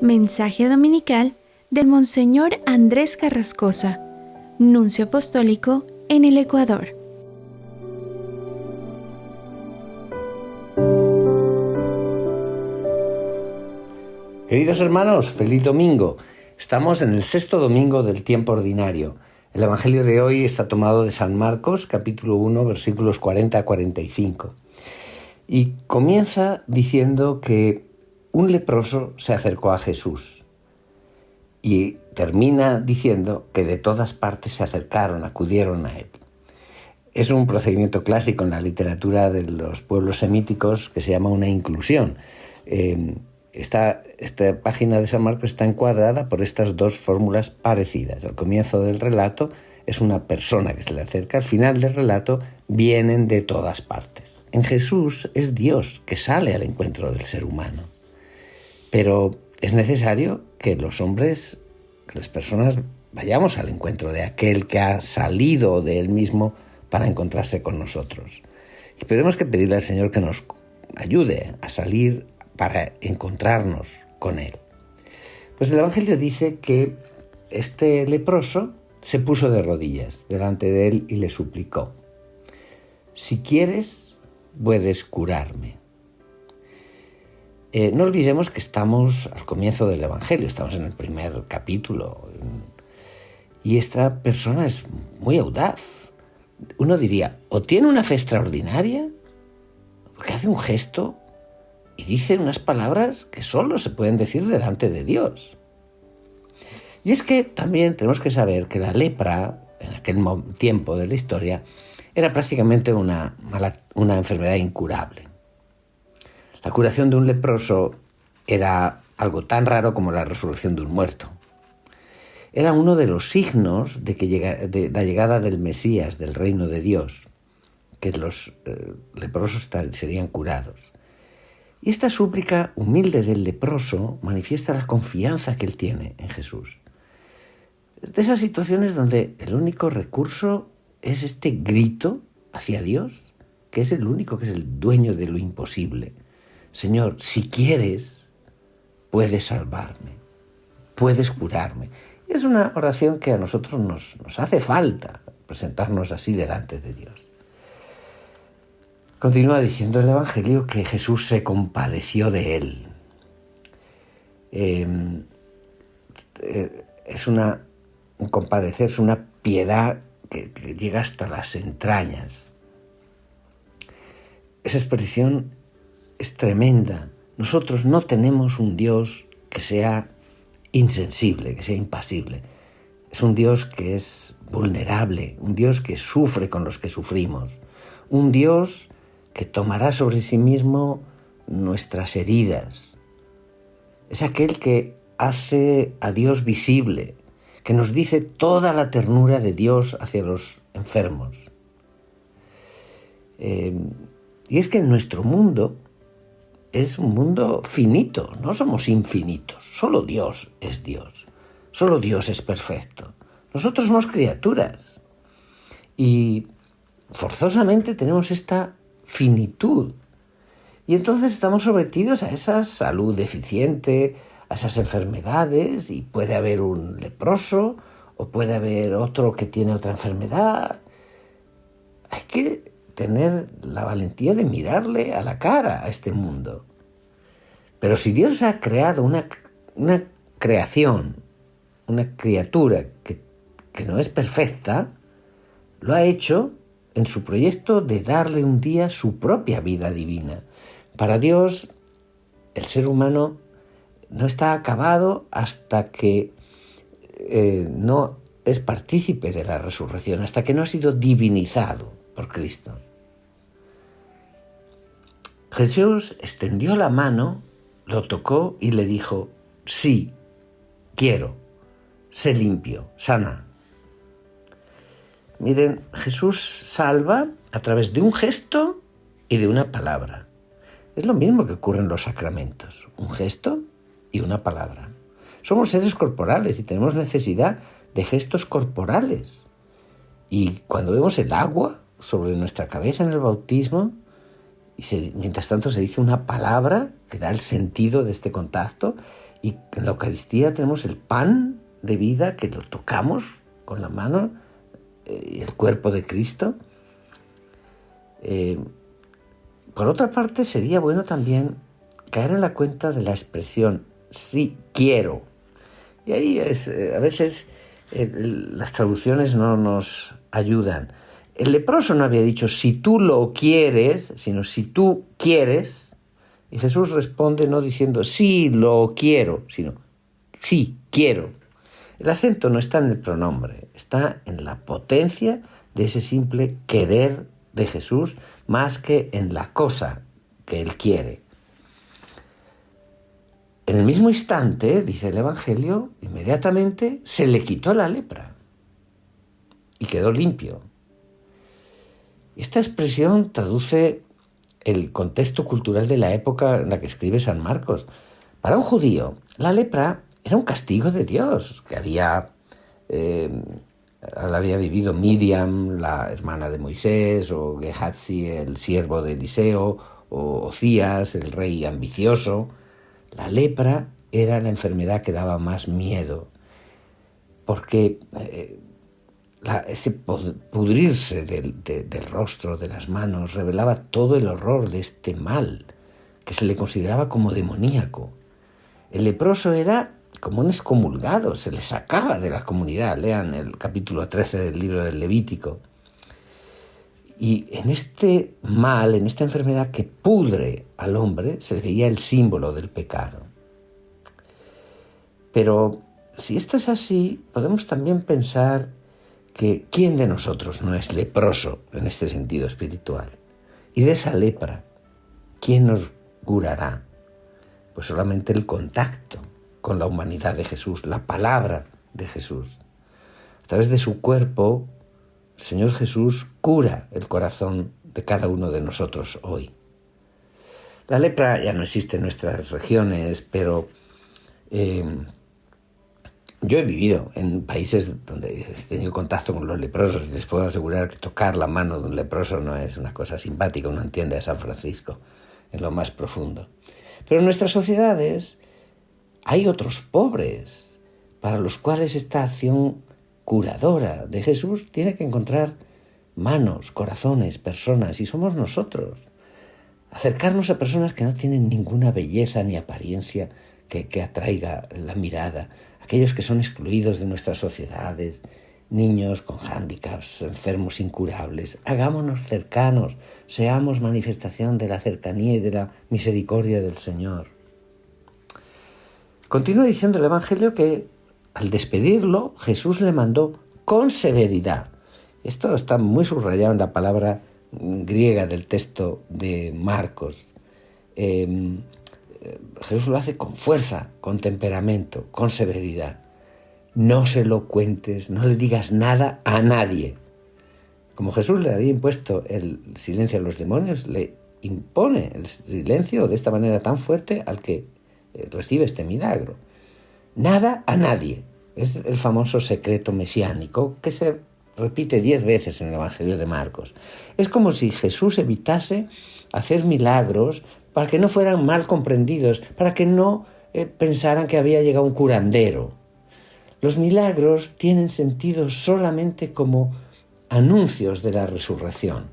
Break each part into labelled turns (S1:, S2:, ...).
S1: Mensaje dominical del Monseñor Andrés Carrascosa, Nuncio Apostólico en el Ecuador.
S2: Queridos hermanos, feliz domingo. Estamos en el sexto domingo del tiempo ordinario. El Evangelio de hoy está tomado de San Marcos, capítulo 1, versículos 40 a 45. Y comienza diciendo que un leproso se acercó a Jesús. Y termina diciendo que de todas partes se acercaron, acudieron a él. Es un procedimiento clásico en la literatura de los pueblos semíticos que se llama una inclusión. Esta página de San Marcos está encuadrada por estas dos fórmulas parecidas. Al comienzo del relato es una persona que se le acerca, al final del relato vienen de todas partes. En Jesús es Dios que sale al encuentro del ser humano. Pero es necesario que los hombres, que las personas, vayamos al encuentro de aquel que ha salido de él mismo para encontrarse con nosotros. Y tenemos que pedirle al Señor que nos ayude a salir para encontrarnos con él. Pues el Evangelio dice que este leproso se puso de rodillas delante de él y le suplicó: si quieres, puedes curarme. No olvidemos que estamos al comienzo del Evangelio, estamos en el primer capítulo, y esta persona es muy audaz. Uno diría, o tiene una fe extraordinaria, porque hace un gesto y dice unas palabras que solo se pueden decir delante de Dios. Y es que también tenemos que saber que la lepra, en aquel tiempo de la historia, era prácticamente una enfermedad incurable. La curación de un leproso era algo tan raro como la resurrección de un muerto. Era uno de los signos de la llegada del Mesías, del reino de Dios, que los leprosos serían curados. Y esta súplica humilde del leproso manifiesta la confianza que él tiene en Jesús. De esas situaciones donde el único recurso es este grito hacia Dios, que es el único, que es el dueño de lo imposible. Señor, si quieres, puedes salvarme, puedes curarme. Y es una oración que a nosotros nos hace falta presentarnos así delante de Dios. Continúa diciendo el Evangelio que Jesús se compadeció de él. Es un compadecer, es una piedad que llega hasta las entrañas. Esa expresión es tremenda. Nosotros no tenemos un Dios que sea insensible, que sea impasible. Es un Dios que es vulnerable, un Dios que sufre con los que sufrimos, un Dios que tomará sobre sí mismo nuestras heridas. Es aquel que hace a Dios visible, que nos dice toda la ternura de Dios hacia los enfermos. Y es que en nuestro mundo es un mundo finito, no somos infinitos, solo Dios es Dios, solo Dios es perfecto. Nosotros somos criaturas y forzosamente tenemos esta finitud y entonces estamos sometidos a esa salud deficiente, a esas enfermedades, y puede haber un leproso o puede haber otro que tiene otra enfermedad. Hay que tener la valentía de mirarle a la cara a este mundo. Pero si Dios ha creado una creación, una criatura que no es perfecta, lo ha hecho en su proyecto de darle un día su propia vida divina. Para Dios, el ser humano no está acabado hasta que no es partícipe de la resurrección, hasta que no ha sido divinizado por Cristo. Jesús extendió la mano, lo tocó y le dijo: sí, quiero, sé limpio, sana. Miren, Jesús salva a través de un gesto y de una palabra. Es lo mismo que ocurre en los sacramentos, un gesto y una palabra. Somos seres corporales y tenemos necesidad de gestos corporales. Y cuando vemos el agua sobre nuestra cabeza en el bautismo, Y mientras tanto se dice una palabra que da el sentido de este contacto, y en la Eucaristía tenemos el pan de vida que lo tocamos con la mano, el cuerpo de Cristo. Por otra parte, sería bueno también caer en la cuenta de la expresión sí quiero. Y ahí a veces las traducciones no nos ayudan. El leproso no había dicho si tú lo quieres, sino si tú quieres. Y Jesús responde no diciendo sí lo quiero, sino sí quiero. El acento no está en el pronombre, está en la potencia de ese simple querer de Jesús más que en la cosa que él quiere. En el mismo instante, dice el Evangelio, inmediatamente se le quitó la lepra y quedó limpio. Esta expresión traduce el contexto cultural de la época en la que escribe San Marcos. Para un judío, la lepra era un castigo de Dios, que la había vivido Miriam, la hermana de Moisés, o Gehazi, el siervo de Eliseo, o Ocías, el rey ambicioso. La lepra era la enfermedad que daba más miedo, porque ese pudrirse del rostro, de las manos, revelaba todo el horror de este mal, que se le consideraba como demoníaco. El leproso era como un excomulgado, se le sacaba de la comunidad. Lean el capítulo 13 del libro del Levítico. Y en este mal, en esta enfermedad que pudre al hombre, se veía el símbolo del pecado. Pero si esto es así, podemos también pensar que ¿quién de nosotros no es leproso en este sentido espiritual? Y de esa lepra, ¿quién nos curará? Pues solamente el contacto con la humanidad de Jesús, la palabra de Jesús. A través de su cuerpo, el Señor Jesús cura el corazón de cada uno de nosotros hoy. La lepra ya no existe en nuestras regiones, pero yo he vivido en países donde he tenido contacto con los leprosos y les puedo asegurar que tocar la mano de un leproso no es una cosa simpática. Uno entiende a San Francisco en lo más profundo. Pero en nuestras sociedades hay otros pobres para los cuales esta acción curadora de Jesús tiene que encontrar manos, corazones, personas, y somos nosotros. Acercarnos a personas que no tienen ninguna belleza ni apariencia que atraiga la mirada, aquellos que son excluidos de nuestras sociedades, niños con hándicaps, enfermos incurables. Hagámonos cercanos, seamos manifestación de la cercanía y de la misericordia del Señor. Continúa diciendo el Evangelio que al despedirlo, Jesús le mandó con severidad. Esto está muy subrayado en la palabra griega del texto de Marcos. Jesús lo hace con fuerza, con temperamento, con severidad. No se lo cuentes, no le digas nada a nadie. Como Jesús le había impuesto el silencio a los demonios, le impone el silencio de esta manera tan fuerte al que recibe este milagro. Nada a nadie. Es el famoso secreto mesiánico que se repite 10 veces en el Evangelio de Marcos. Es como si Jesús evitase hacer milagros para que no fueran mal comprendidos, para que no pensaran que había llegado un curandero. Los milagros tienen sentido solamente como anuncios de la resurrección.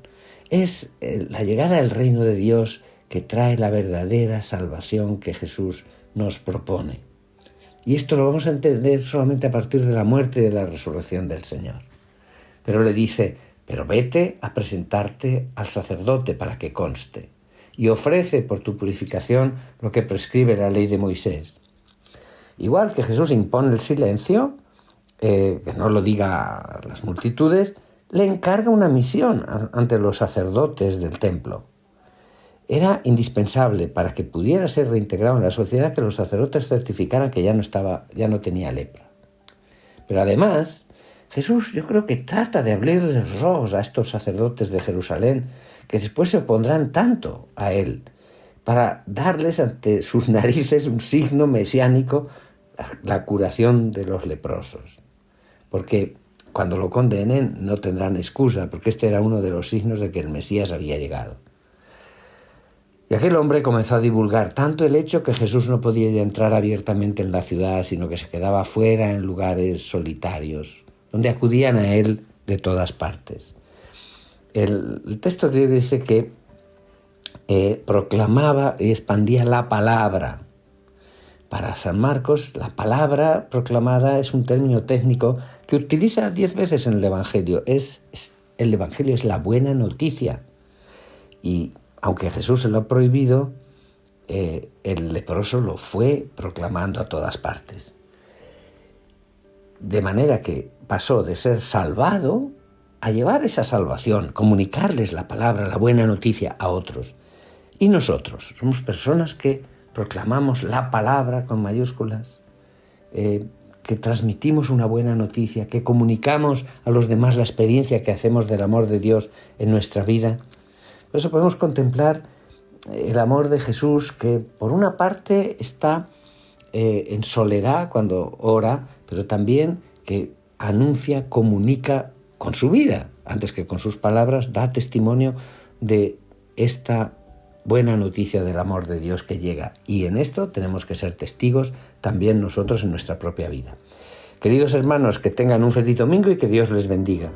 S2: Es la llegada del reino de Dios que trae la verdadera salvación que Jesús nos propone. Y esto lo vamos a entender solamente a partir de la muerte y de la resurrección del Señor. Pero le dice, pero vete a presentarte al sacerdote para que conste, y ofrece por tu purificación lo que prescribe la ley de Moisés. Igual que Jesús impone el silencio, que no lo diga a las multitudes, le encarga una misión ante los sacerdotes del templo. Era indispensable para que pudiera ser reintegrado en la sociedad que los sacerdotes certificaran que ya no tenía lepra. Pero además, Jesús yo creo que trata de abrirles los ojos a estos sacerdotes de Jerusalén que después se opondrán tanto a él, para darles ante sus narices un signo mesiánico, la curación de los leprosos. Porque cuando lo condenen no tendrán excusa, porque este era uno de los signos de que el Mesías había llegado. Y aquel hombre comenzó a divulgar tanto el hecho que Jesús no podía ya entrar abiertamente en la ciudad, sino que se quedaba fuera en lugares solitarios, donde acudían a él de todas partes. El texto griego dice que proclamaba y expandía la palabra. Para San Marcos, la palabra proclamada es un término técnico que utiliza 10 veces en el Evangelio. El Evangelio es la buena noticia. Y aunque Jesús se lo ha prohibido, el leproso lo fue proclamando a todas partes. De manera que pasó de ser salvado a llevar esa salvación, comunicarles la palabra, la buena noticia a otros. Y nosotros somos personas que proclamamos la palabra con mayúsculas, que transmitimos una buena noticia, que comunicamos a los demás la experiencia que hacemos del amor de Dios en nuestra vida. Por eso podemos contemplar el amor de Jesús, que por una parte está en soledad cuando ora, pero también que anuncia, comunica con su vida, antes que con sus palabras, da testimonio de esta buena noticia del amor de Dios que llega. Y en esto tenemos que ser testigos también nosotros en nuestra propia vida. Queridos hermanos, que tengan un feliz domingo y que Dios les bendiga.